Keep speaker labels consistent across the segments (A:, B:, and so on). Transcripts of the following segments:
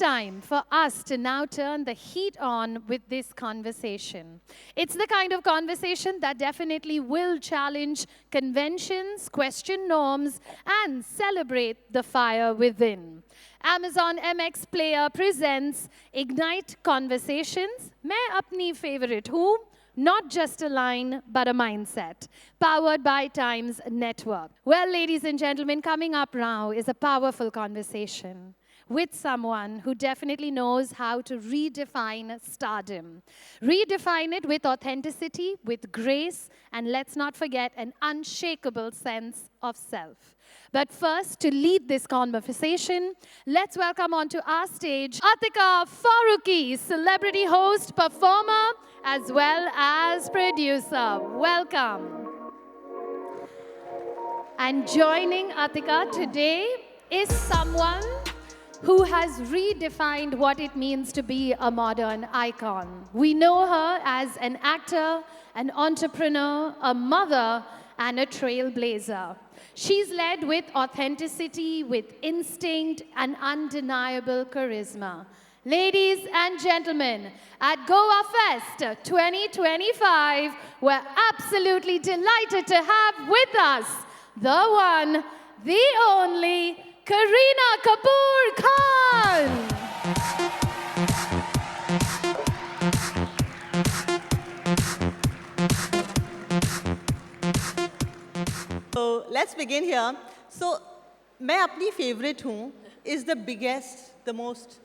A: time for us to now turn the heat on with this conversation. It's the kind of conversation that definitely will challenge conventions, question norms, and celebrate the fire within. Amazon MX Player presents Ignite Conversations. मैं अपनी favorite हूँ, not just a line, but a mindset, powered by Times Network. Well, ladies and gentlemen, coming up now is a powerful conversation with someone who definitely knows how to redefine stardom. Redefine it with authenticity, with grace, and let's not forget an unshakable sense of self. But first, to lead this conversation, let's welcome onto our stage Atika Faruqi, celebrity host, performer, as well as producer. Welcome. And joining Atika today is someone who has redefined what it means to be a modern icon. We know her as an actor, an entrepreneur, a mother, and a trailblazer. She's led with authenticity, with instinct, and undeniable charisma. Ladies and gentlemen, at Goa Fest 2025, we're absolutely delighted to have with us the one, the only, Kareena Kapoor Khan.
B: So let's begin here. So, मैं अपनी favorite हूँ is the biggest, the most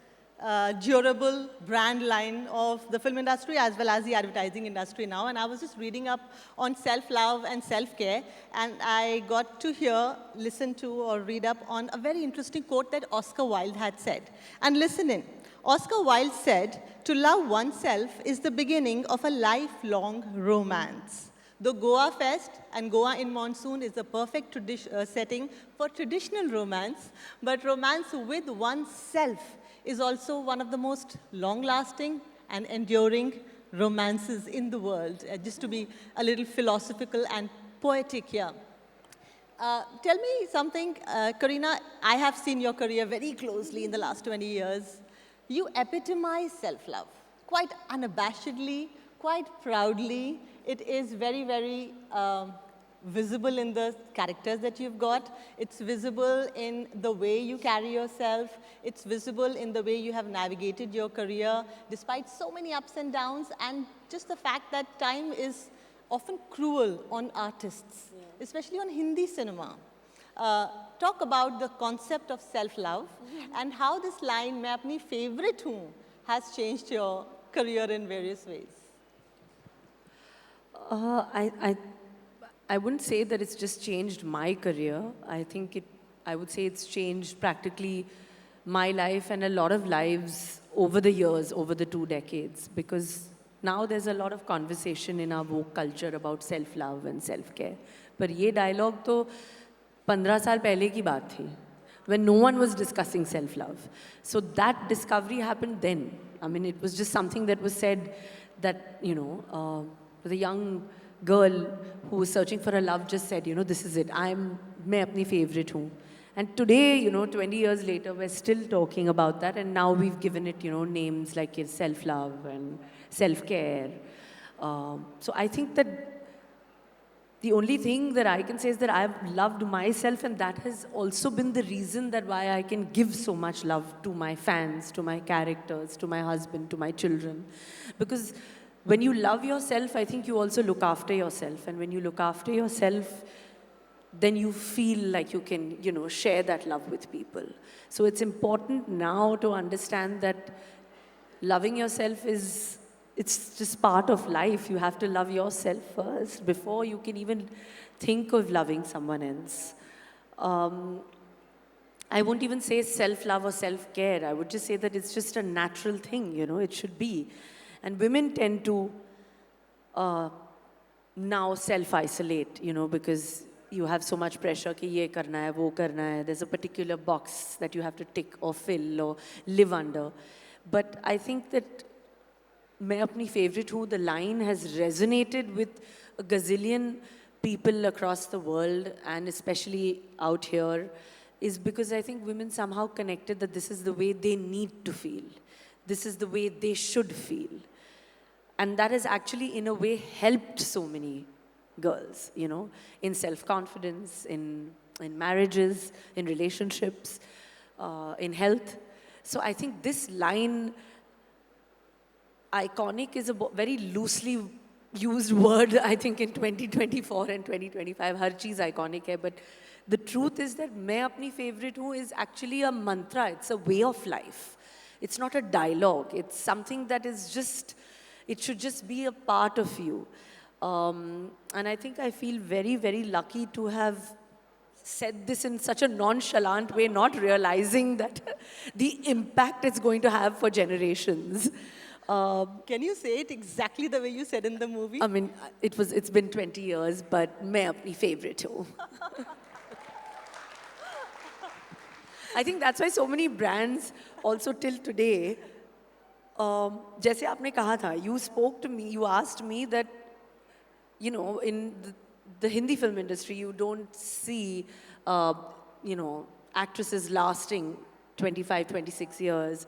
B: durable brand line of the film industry as well as the advertising industry now. And I was just reading up on self-love and self-care, and I got to hear, listen to, or read up on a very interesting quote that Oscar Wilde had said. And listen in. Oscar Wilde said, "To love oneself is the beginning of a lifelong romance." The Goa Fest and Goa in Monsoon is the perfect setting for traditional romance, but romance with oneself is also one of the most long-lasting and enduring romances in the world. Just to be a little philosophical and poetic here. Tell me something, Kareena, I have seen your career very closely in the last 20 years. You epitomize self-love quite unabashedly, quite proudly. It is very, very visible in the characters that you've got. It's visible in the way you carry yourself. It's visible in the way you have navigated your career, despite so many ups and downs, and just the fact that time is often cruel on artists, especially on Hindi cinema. Talk about the concept of self-love and how this line, "मैं अपनी favorite हूँ," has changed your career in various ways.
C: I wouldn't say that it's just changed my career. I would say it's changed practically my life and a lot of lives over the years, over the 2 decades, because now there's a lot of conversation in our woke culture about self-love and self-care. But ये dialogue तो 15 साल पहले की बात थी, when no one was discussing self-love. So that discovery happened then. I mean, it was just something that was said that, the young girl who was searching for a love just said, this is it. मैं अपनी favorite हूँ. And today, 20 years later, we're still talking about that. And now we've given it, names like self-love and self-care. So I think that the only thing that I can say is that I've loved myself, and that has also been the reason that why I can give so much love to my fans, to my characters, to my husband, to my children. Because when you love yourself, I think you also look after yourself. And when you look after yourself, then you feel like you can, share that love with people. So it's important now to understand that loving yourself it's just part of life. You have to love yourself first before you can even think of loving someone else. I won't even say self-love or self-care. I would just say that it's just a natural thing, it should be. And women tend to now self-isolate, because you have so much pressure कि ये करना है, वो करना है. There's a particular box that you have to tick or fill or live under. But I think that मैं अपनी favorite हूँ, the line has resonated with a gazillion people across the world, and especially out here, is because I think women somehow connected that this is the way they need to feel. This is the way they should feel. And that has actually, in a way, helped so many girls, you know, in self-confidence, in marriages, in relationships, in health. So I think this line, iconic, is a very loosely used word, I think, in 2024 and 2025. Har cheez iconic hai, but the truth is that main apni favorite hu is actually a mantra. It's a way of life. It's not a dialogue. It's something that is just, it should just be a part of you. And I think I feel very, very lucky to have said this in such a nonchalant way, not realizing that the impact it's going to have for generations.
B: Can you say it exactly the way you said in the movie?
C: I mean, it's been 20 years, but main apni favorite hu. I think that's why so many brands also till today, जैसे आपने कहा था, you spoke to me, you asked me that, you know, in the Hindi film industry, you don't see, you know, actresses lasting 25, 26 years.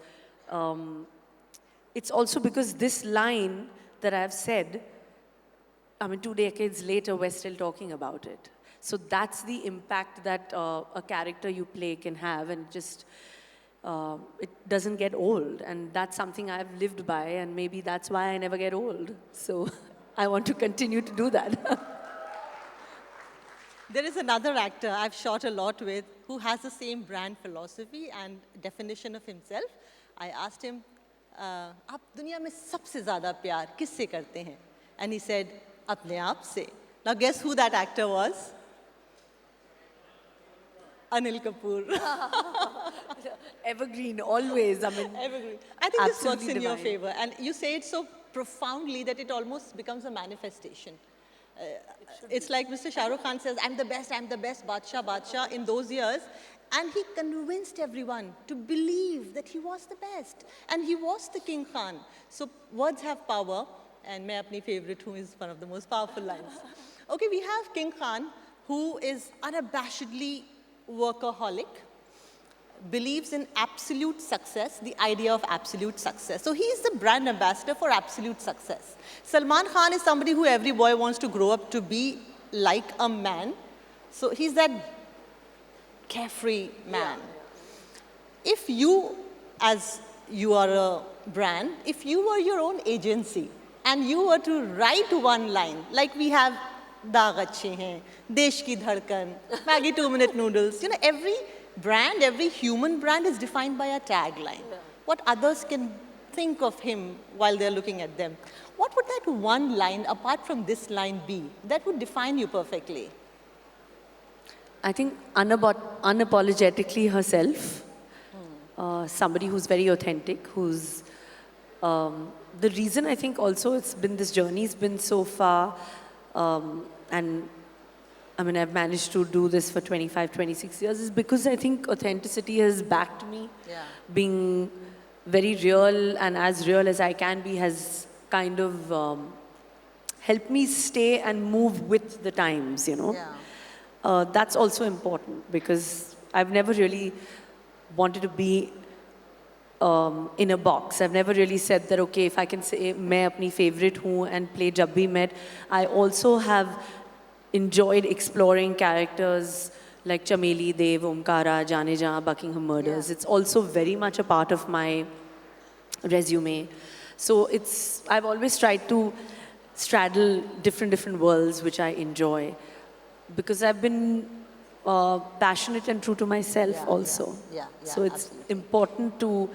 C: It's also because this line that I've said, I mean, 2 decades later, we're still talking about it. So that's the impact that a character you play can have, and just, it doesn't get old. And that's something I've lived by, and maybe that's why I never get old. So I want to continue to do that.
B: There is another actor I've shot a lot with who has the same brand philosophy and definition of himself. I asked him, आप दुनिया में सबसे ज़्यादा प्यार किससे करते हैं? And he said, अपने आप से. Now guess who that actor was? Anil Kapoor.
C: Evergreen, always. I mean,
B: Evergreen. I think this works
C: absolutely
B: in your
C: divine.
B: favor. And you say it so profoundly that it almost becomes a manifestation. It's like Mr. Shah Rukh Khan says, I'm the best, Badshah, Badshah, in those years. And he convinced everyone to believe that he was the best. And he was the King Khan. So words have power. And main apni favorite hu is one of the most powerful lines. Okay, we have King Khan, who is unabashedly workaholic, believes in absolute success, the idea of absolute success. So he is the brand ambassador for absolute success. Salman Khan is somebody who every boy wants to grow up to be like a man. So he's that carefree man. If you, as you are a brand, if you were your own agency and you were to write one line, like we have Daag Achhe Hain, Desh Ki Dhadkan, Maggi 2-minute noodles, you know, every brand, every human brand is defined by a tagline. What others can think of him while they're looking at them. What would that one line, apart from this line, be that would define you perfectly?
C: I think unapologetically herself, somebody who's very authentic, who's, the reason I think also it's been, this journey's been so far, and I mean, I've managed to do this for 25, 26 years, is because I think authenticity has backed me.
B: Yeah.
C: Being very real and as real as I can be has kind of helped me stay and move with the times, you know.
B: Yeah.
C: That's also important because I've never really wanted to be in a box. I've never really said that, okay, if I can say मैं अपनी favorite हूँ and play जब भी met. I also have enjoyed exploring characters like Chameli, Dev, Omkara, Jaane Jaan, Buckingham Murders.
B: Yeah.
C: It's also very much a part of my resume. So I've always tried to straddle different worlds which I enjoy because I've been passionate and true to myself also.
B: Yeah,
C: So it's
B: absolutely.
C: important to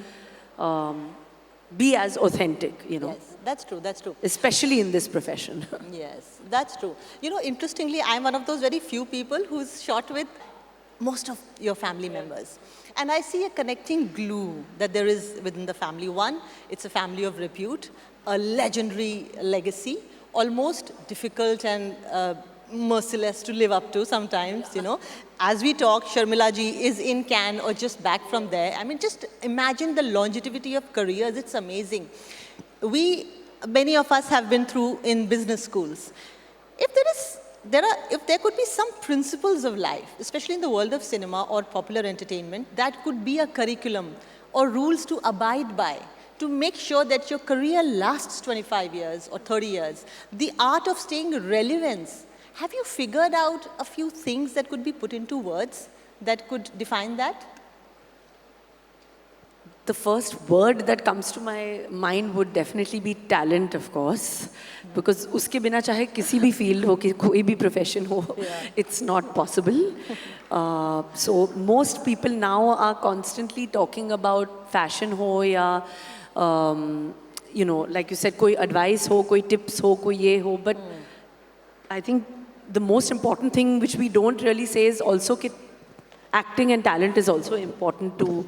C: be as authentic, you know,
B: Yes, that's true, that's true.
C: especially in this profession.
B: Yes, that's true. You know, interestingly, I'm one of those very few people who's shot with most of your family members. And I see a connecting glue that there is within the family. One, it's a family of repute, a legendary legacy, almost difficult and merciless to live up to sometimes, you know. As we talk, Sharmila ji is in Cannes or just back from there. I mean, just imagine the longevity of careers. It's amazing. Many of us have been through in business schools. If there is if there could be some principles of life, especially in the world of cinema or popular entertainment, that could be a curriculum or rules to abide by to make sure that your career lasts 25 years or 30 years, the art of staying relevant, have you figured out a few things that could be put into words that could define that?
C: The first word that comes to my mind would definitely be talent, of course, because उसके बिना चाहे किसी भी field हो, कोई भी profession हो, it's not possible. So most people now are constantly talking about fashion हो या you know, like you said, कोई advice हो, कोई tips हो, कोई ये हो, but I think the most important thing which we don't really say is also that acting and talent is also important to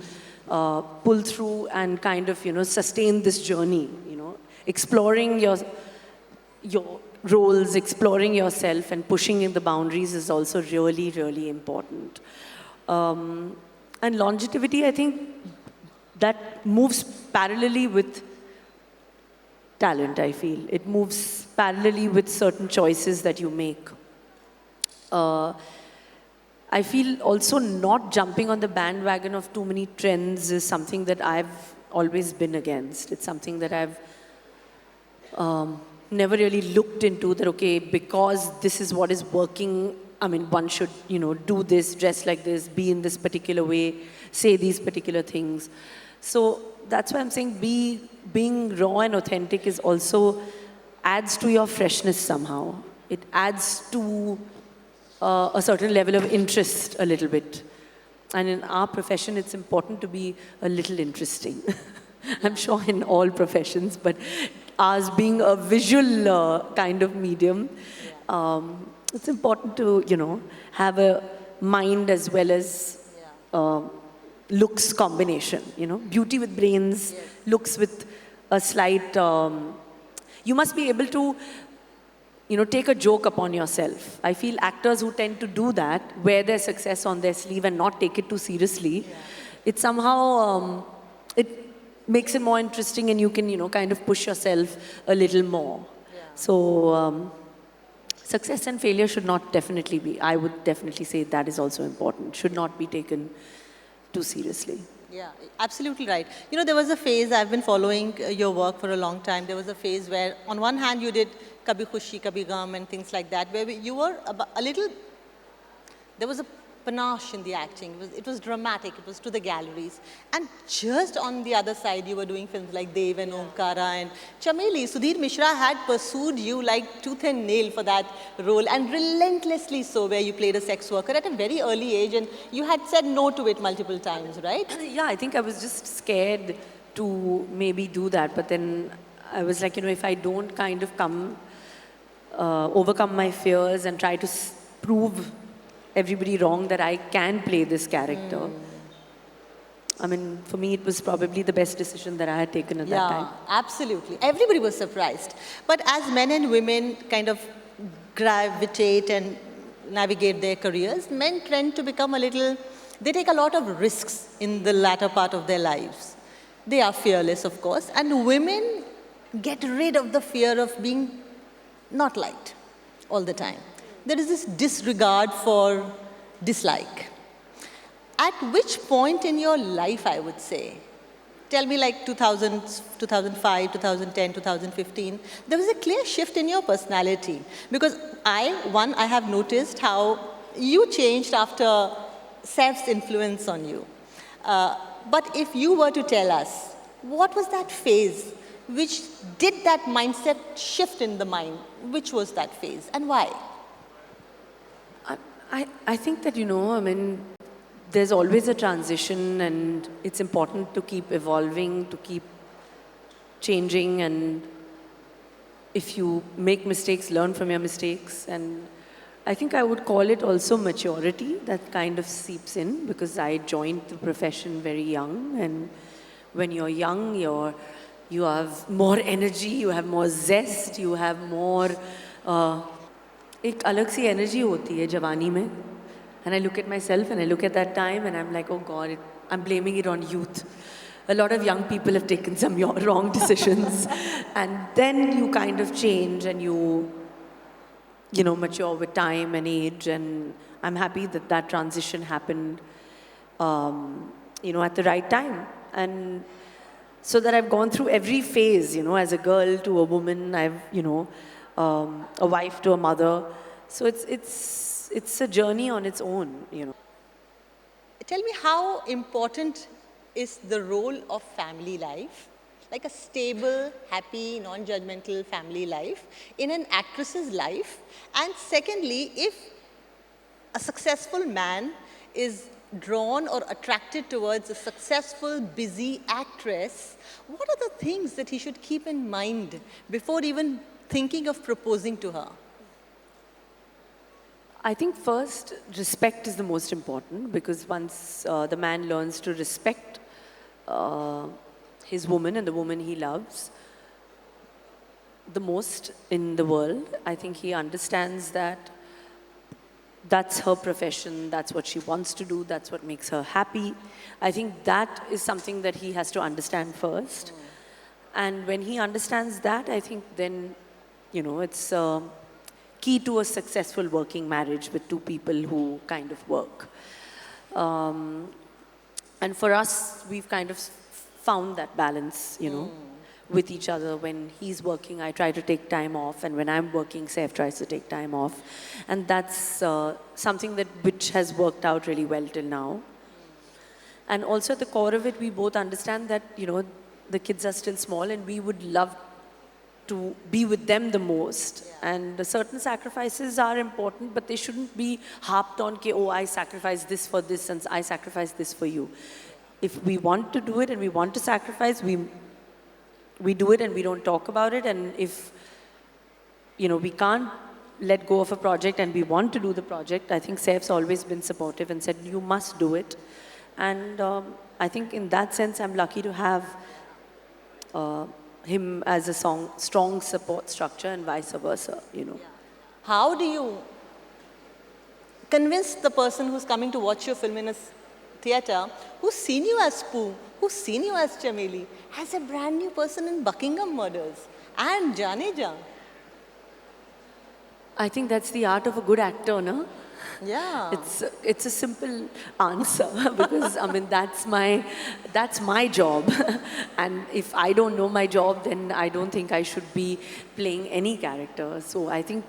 C: pull through and kind of, you know, sustain this journey, you know, exploring your roles, exploring yourself and pushing in the boundaries is also really, really important. And longevity, I think that moves parallelly with talent, I feel. It moves parallelly with certain choices that you make. I feel also not jumping on the bandwagon of too many trends is something that I've always been against. It's something that I've never really looked into that, okay, because this is what is working, I mean, one should, you know, do this, dress like this, be in this particular way, say these particular things. So that's why I'm saying being raw and authentic is also adds to your freshness somehow. It adds to a certain level of interest a little bit. And in our profession, it's important to be a little interesting. I'm sure in all professions, but ours being a visual kind of medium, it's important to, you know, have a mind as well as looks combination, you know, beauty with brains, looks with a slight, you must be able to, you know, take a joke upon yourself. I feel actors who tend to do that, wear their success on their sleeve and not take it too seriously, it somehow, it makes it more interesting and you can, you know, kind of push yourself a little more. So, success and failure should not definitely be, I would definitely say that is also important, should not be taken too seriously.
B: Yeah, absolutely right. You know, there was a phase, I've been following your work for a long time. There was a phase where, on one hand, you did Kabhi Khushi, Kabhi Gham and things like that, where you were a little, there was a panache in the acting. It was dramatic. It was to the galleries. And just on the other side, you were doing films like Dev and Omkara and Chameli. Sudhir Mishra had pursued you like tooth and nail for that role, and relentlessly so, where you played a sex worker at a very early age, and you had said no to it multiple times, right?
C: Yeah, I think I was just scared to maybe do that. But then I was like, you know, if I don't kind of overcome my fears and try to prove everybody wrong that I can play this character. I mean, for me, it was probably the best decision that I had taken at that time.
B: Yeah, absolutely. Everybody was surprised. But as men and women kind of gravitate and navigate their careers, men tend to become a little, they take a lot of risks in the latter part of their lives. They are fearless, of course, and women get rid of the fear of being not liked all the time. There is this disregard for dislike. At which point in your life, I would say, tell me like 2000, 2005, 2010, 2015, there was a clear shift in your personality. Because I have noticed how you changed after Saif's influence on you. But if you were to tell us, what was that phase which did that mindset shift in the mind? Which was that phase and why?
C: I think that, you know, I mean, there's always a transition and it's important to keep evolving, to keep changing, and if you make mistakes, learn from your mistakes. And I think I would call it also maturity that kind of seeps in, because I joined the profession very young, and when you're young, you have more energy, you have more zest, you have more एक अलग सी energy होती है जवानी में. And I look at myself and I look at that time and I'm like, oh God, I'm blaming it on youth. A lot of young people have taken some wrong decisions. And then you kind of change and you you know, mature with time and age, and I'm happy that that transition happened, you know, at the right time. And so that I've gone through every phase, you know, as a girl to a woman, I've, you know, a wife to a mother. So it's a journey on its own, you know.
B: Tell me, how important is the role of family life, like a stable, happy, non-judgmental family life in an actress's life? And secondly, if a successful man is drawn or attracted towards a successful, busy actress, what are the things that he should keep in mind before even thinking of proposing to her?
C: I think first, respect is the most important, because once the man learns to respect his woman and the woman he loves the most in the world, I think he understands that that's her profession, that's what she wants to do, that's what makes her happy. I think that is something that he has to understand first. And when he understands that, I think then, you know, it's key to a successful working marriage with two people who kind of work. And for us, we've kind of found that balance, you know, with each other. When he's working, I try to take time off, and when I'm working, Saif tries to take time off. And that's something that which has worked out really well till now. And also at the core of it, we both understand that, you know, the kids are still small and we would love to be with them the most. And certain sacrifices are important, but they shouldn't be harped on, okay, oh, I sacrifice this for this and I sacrifice this for you. If we want to do it and we want to sacrifice, we do it and we don't talk about it. And if, you know, we can't let go of a project and we want to do the project, I think Saif's always been supportive and said, you must do it. And I think in that sense, I'm lucky to have him as a strong support structure, and vice versa, you know.
B: How do you convince the person who's coming to watch your film in a theatre, who's seen you as Pooh, who's seen you as Chameli, as a brand new person in Buckingham Murders and Jaane Jaan?
C: I think that's the art of a good actor, no?
B: Yeah.
C: It's a simple answer because I mean that's my job, and if I don't know my job, then I don't think I should be playing any character. So I think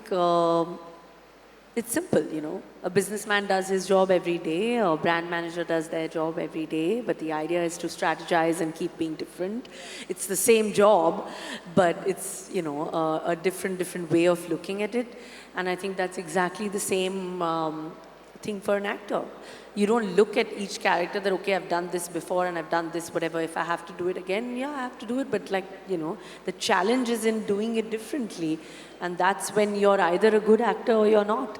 C: it's simple, you know. A businessman does his job every day, a brand manager does their job every day, but the idea is to strategize and keep being different. It's the same job, but it's, you know, a different way of looking at it. And I think that's exactly the same thing for an actor. You don't look at each character that, okay, I've done this before and I've done this, whatever. If I have to do it again, yeah, I have to do it. But like, you know, the challenge is in doing it differently. And that's when you're either a good actor or you're not.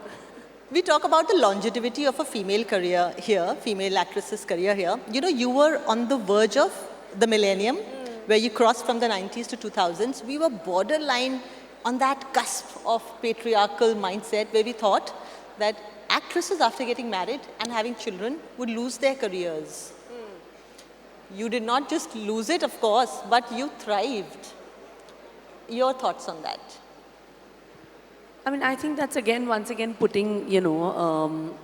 B: We talk about the longevity of a female career here, female actress's career here. You know, you were on the verge of the millennium, where you crossed from the 90s to 2000s. We were borderline on that cusp of patriarchal mindset where we thought that actresses after getting married and having children would lose their careers. You did not just lose it, of course, but you thrived. Your thoughts on that?
C: I mean, I think that's once again putting, you know,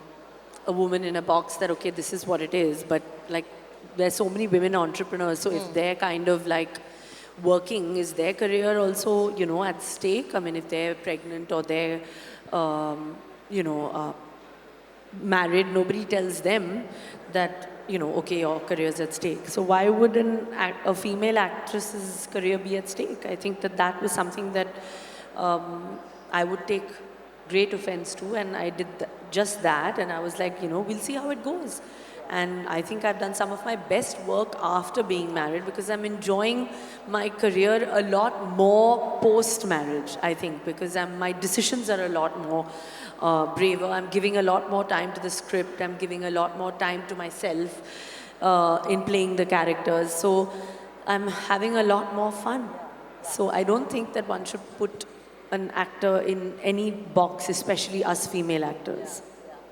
C: a woman in a box that, okay, this is what it is. But like, there's so many women entrepreneurs. So if they're kind of like working, is their career also, you know, at stake? I mean, if they're pregnant or they're, you know, married, nobody tells them that, you know, okay, your career's at stake. So why would a female actress's career be at stake? I think that was something that I would take great offense to, and I did just that, and I was like, you know, we'll see how it goes. And I think I've done some of my best work after being married, because I'm enjoying my career a lot more post-marriage, I think, because my decisions are a lot more braver. I'm giving a lot more time to the script. I'm giving a lot more time to myself in playing the characters. So I'm having a lot more fun. So I don't think that one should put an actor in any box, especially us female actors.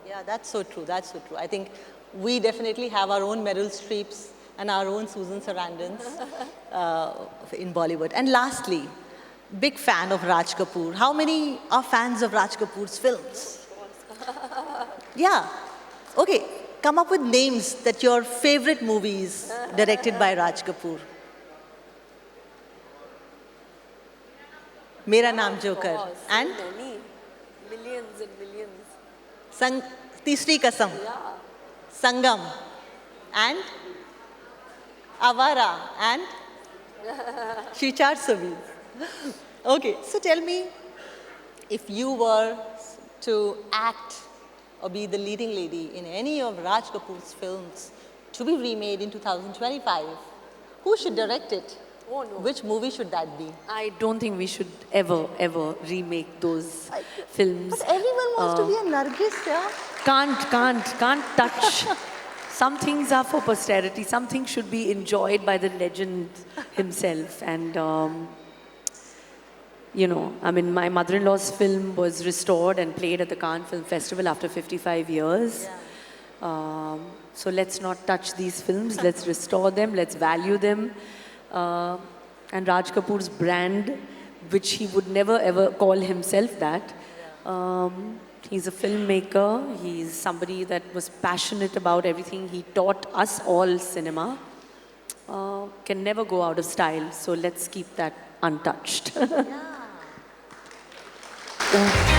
B: Yeah, that's so true. That's so true. I think we definitely have our own Meryl Streeps and our own Susan Sarandons in Bollywood. And lastly, big fan of Raj Kapoor. How many are fans of Raj Kapoor's films? Yeah. Okay, come up with names that your favorite movies directed by Raj Kapoor. Mera Naam Joker. And
C: many. Millions and millions.
B: Teesri Kasam. Sangam. And Avara. And Shichar Sabi. Okay, so tell me, if you were to act or be the leading lady in any of Raj Kapoor's films to be remade in 2025, who should direct it?
C: Oh, no.
B: Which movie should that be?
C: I don't think we should ever remake those films.
B: But everyone wants to be a Nargis, yeah?
C: Can't touch. Some things are for posterity. Some things should be enjoyed by the legend himself. And, you know, I mean, my mother-in-law's film was restored and played at the Cannes Film Festival after 55 years. So let's not touch these films. Let's restore them. Let's value them. And Raj Kapoor's brand, which he would never ever call himself that. He's a filmmaker. He's somebody that was passionate about everything. He taught us all cinema. Can never go out of style. So let's keep that untouched.
B: Yeah.